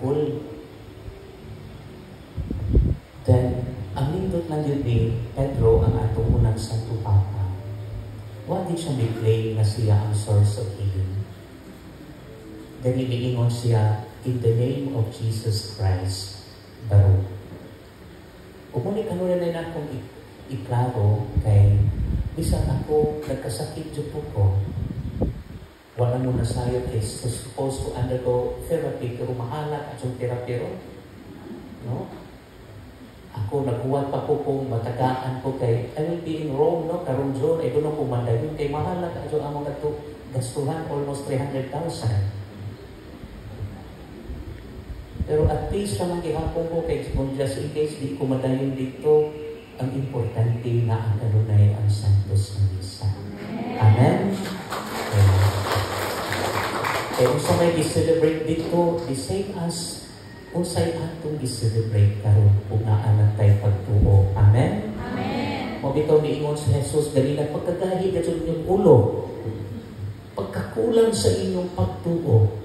example. Then, ang nindot lang yun ni Pedro, ang atong unang Santo Papa. Wala din siya may na siya ang source of healing. Then, iniingon siya, in the name of Jesus Christ, baro. Umuli kanunan na akong iklaro kay bisan ako nagkasakit dyan po ko, wala mo na sayo is supposed to undergo therapy pero mahalat at yung therapy ron. No? Ako naghuwat pa po kung matagaan ko kay I will be in Rome, no? Karong John, ay doon ako mandayon kay mahalat at yung among nato gastuhan almost 300,000. Pero at least naman kihapon ko kay kung just in case di ko madayon dito, ang importante na ang kanunay ang Santos ng Misa. Amen? Kaya kung sa may i-celebrate dito, the same as kung sa'y atong i-celebrate karon kung naalang tayo pagtuo. Amen? Amen. Mabitaw ni ingon si Jesus, ganila pagkagahi na dyan inyong ulo, pagkakulang sa inyong pagtuo,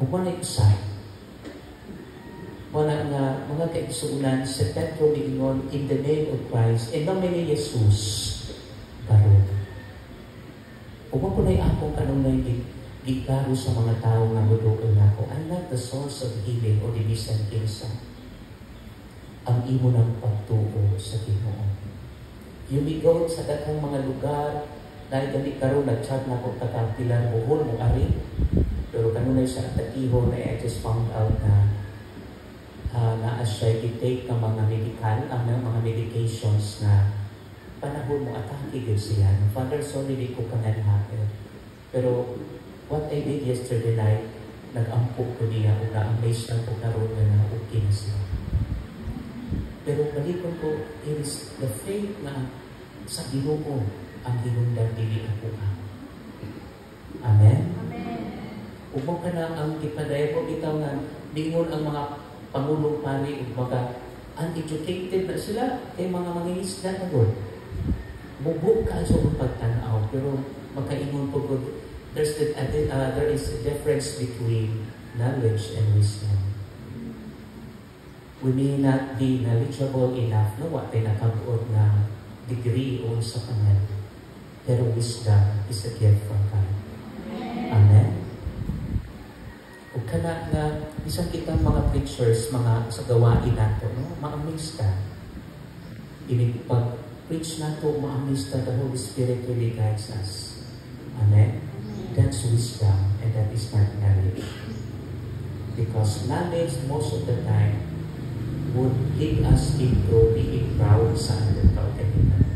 bumanay usay. Wala nga mga kaigsuunan sa Pedro ni ingon, in the name of Christ, in the name ni Jesus, karon. Kung po na akong kanunay giklaro sa mga tao nga hudugan ako, I'm not the source of healing o the bisan kinsa. Ang imo ng pagtuo sa Ginoo. Yumigaw sa daghang mga lugar, dahil gani karon nag-chat na ako kakapilan buhol mo ari. Pero kanunay sa Atatiho na I just found out na siya i-take ng mga mga medications na panahon mo atake yun siya. Father, sorry, di ko kananhapin. Pero what I did yesterday night, nag-ampok ko niya o na-amaze lang ko karoon na okay na siya. Pero balikon ko, it is the faith na sa Ginoo ang hinundan dili ako ang. Amen? Amen. Upang ka na ang ipadaya ko, ikaw nga, dingon ang mga Pangulong Pari, mga uneducated na sila, kay mga mangingisda na doon. Bubuk ka sa pagtanaw, pero makaingon po ko, there is a difference between knowledge and wisdom. We may not be knowledgeable enough, no? What ay nakabuod na degree o sa kanal. Pero wisdom is a gift from God. Amen? O kana nga, isang kitang mga preachers, mga sa gawain nato, no? Ma-amaze ka. Pag-preach nato, ma-amaze ka, the Holy Spirit really guides us. Amen? That's wisdom, and that is not knowledge. Because knowledge, most of the time, would lead us into being proud sa ating kaugalingan.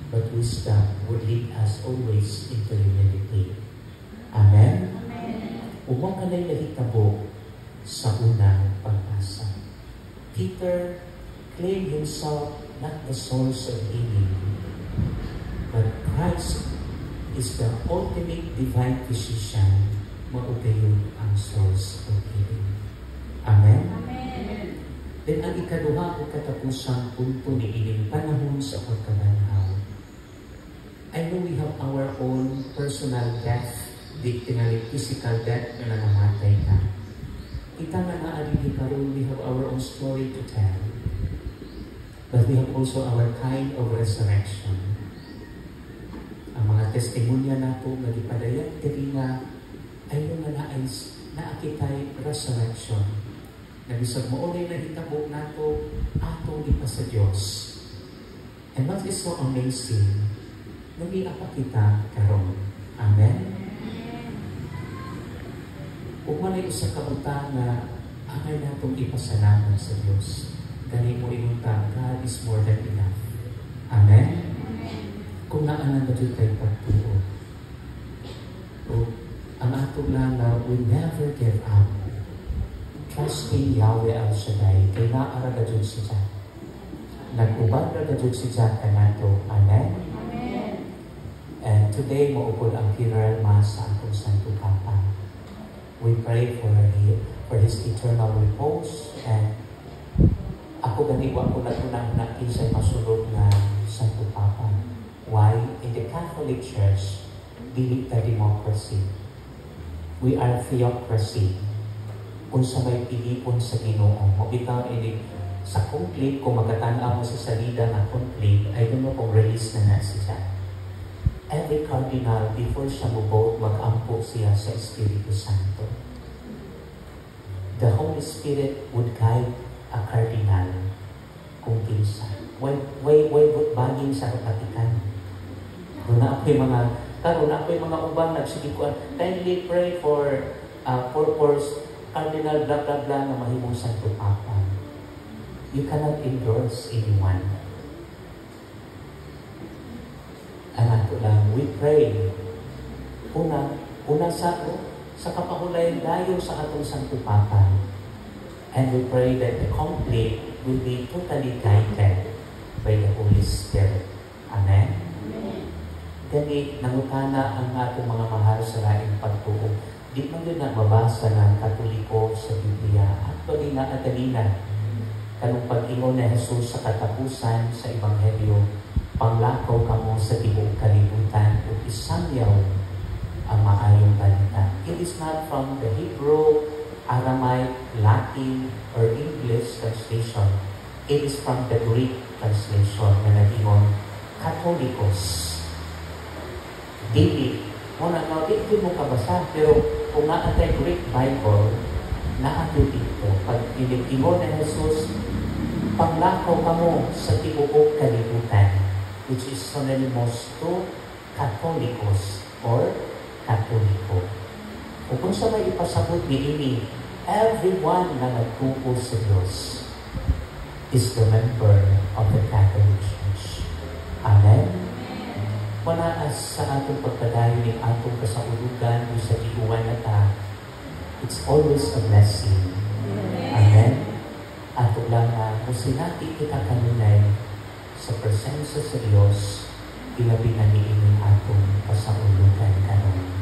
But wisdom would lead us always into humility. Amen? Umang ka na'y nahitabo sa unang pag-asa. Peter claimed himself not the source of healing, but Christ is the ultimate divine physician, maugayon ang source of healing. Amen? Amen. Then ang ikaduha o katapusang punto ni ining panahon sa pagkabanhaw. I know we have our own personal death, literally physical death na nangamatay ka. Kita nga naarili karon, we have our own story to tell. But we have also our kind of resurrection. Ang mga testimonya na po na ipadayan, dili na ay yung naakitay resurrection. Na bisag mo ulit na hitabo na to, atong ipa sa Diyos. And what is so amazing, nag-iapa kita karon. Amen? Kung manay usa ka utang na angay natong ipasalamat sa Diyos, gani mo inunta, God is more than enough. Amen? Kung naanan na dito tayo pagtuo. So, ang atong lala, we never give up. Trusting Yahweh Al Shaddai, kay naara ka dyan si Jack. Nag-ubad ka dyan si Jack ka nato. Amen? And today, maupod ang funeral mass sa atong Santo Papa. We pray for his eternal repose, and ako ganiwa ko na tunang nakisay masulod na Santo Papa. Why? In the Catholic Church, dili ta democracy. We are theocracy. Kung sa may pilipon sa Ginoo, mabitaw ini sa conclave, kung magkatanaw mo sa salida ng conclave, I don't know kung release na siya. Every cardinal, before siya mag-vote, mag-ampo siya sa Espiritu Santo. The Holy Spirit would guide a cardinal kung kinsa. Why baging sa kapatikan? Kung na ako'y mga ubang nagsigikuan, kindly pray for Cardinal blah blah blah na mahimong Santo Papa. You cannot endorse anyone. Ang ato lang, we pray. Una sa kapahulay layo sa atong Santo Papa. And we pray that the conclave will be totally guided by the Holy Spirit. Amen? Gani, nangutana ang atong mga mahal sa laing pagtuo. Di man yun na mabasa ng Katoliko sa Biblia. Actually, nakadalina. Kanong pag-ingon na Jesus sa katapusan sa Ebanghelyo, panglakaw ka mo sa tibuok kalibutan o isangyaw ang maayong balita. It is not from the Hebrew, Aramaic, Latin, or English translation. It is from the Greek translation na nag-ingon, Catholicos. Dili. Di mo kabasa, pero kung naatay Greek Bible, naato dito. Pag ingon na Jesus, panglakaw ka mo sa tibuok kalibutan, which is synonymous to Catholicos or Katoliko. O kung sa may ipasabot ni ini, everyone na nagtuko sa Diyos is the member of the Catholic Church. Amen? Manaas sa atong pagpadayon ng atong kasaulugan o sa tiguan na ta, it's always a blessing. Amen? Ato lang na kung sinati kita kanunay sa presensya sa Diyos, ilabi na niinin atong kasaulugan kanon.